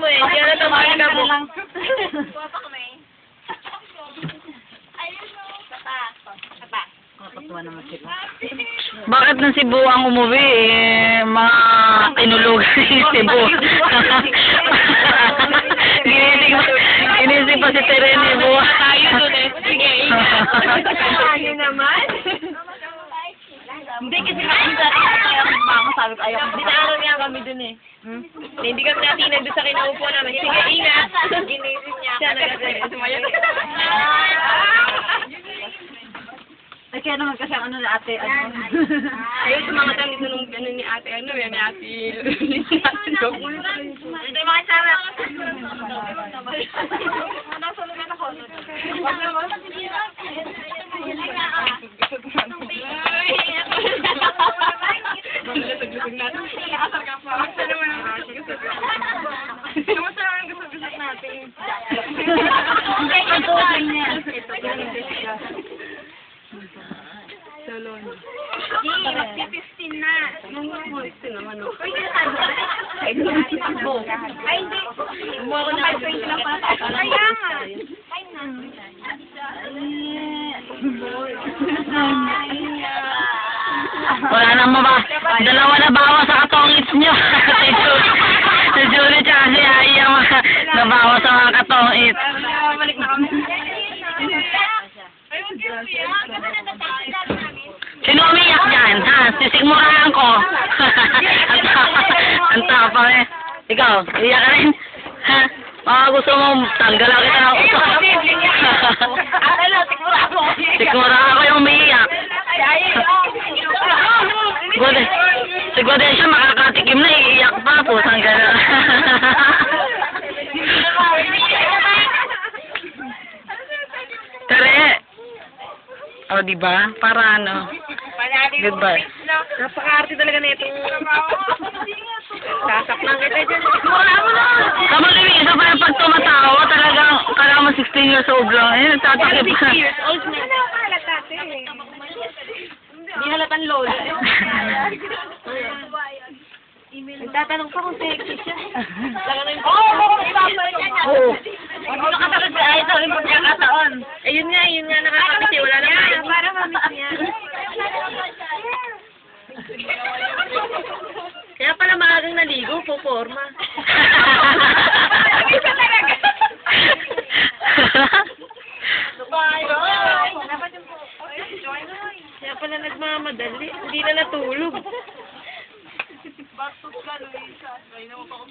mo eh. Kaya natamaan ka mo. Bakit ng Cebu ang umuwi? Eh, mga tinulugan yung Cebu. Ginising pa si Terene buwa. Tayo dun eh. Sige, ingat. Ano naman? Hindi kasi sabi ko ayaw. Dinaanan niya kami dun eh. Hindi kami natinag doon sa kinaupo namin. Sige, ingat. Ginising niya. Siya nag-asaya. Sumayo. Ay, kaya naman kasi ano na ate, ano? Ayun, sumangat kami dito nung ano ni ate, ano, yan ni ate. Hindi mga sarap. Nasa lugar ako. Lusog-lusog natin. Nakasar ka pa. Ano naman ang lusog-lusog? Kamusta naman ang lusog-lusog natin? Ito lang niya. Salon. Magti-15 na. Gusto naman ako. Ay, hindi. Umuha ko na ako. Kaya nga. Wala nang dalawa na bawa sa katongits nyo. Si Julie tsaka si Aya nabawa sa mga katongits. Balik na kami. Sino umiyak dyan? Ha? Sisigmurahan ko. Ang tapang eh. Ikaw, iyak ka rin? Ha? Baka gusto mo tanggalan kita ng uso. Sigmura ako yung umiiyak. Siguro siya makakatikim na iiyak pa po. Tanggalan. Tere. O, diba? Para ano? Goodbye. Napaka-arte talaga na itong... Sasaklang kita dyan. Kamu Louie, isa pa yung pag tumatawa, talagang kailangan mo 16 years old lang. Eh, nagtatakip ka. 6 years old na. Hindi halatang lolo. Nagtatanong pa kung sexy siya. Oo. Ano nakatakas sa ay ito, yung pagkakataon. Ayun nga, nakakapiti. Wala na kayo. Para mamit niya. Kaya pala maagang naligo, puporma. Isa talaga. Kaya pala nagmamadali. Hindi na natulog. Bastos ka, Luisa. Ay, naman pa ko.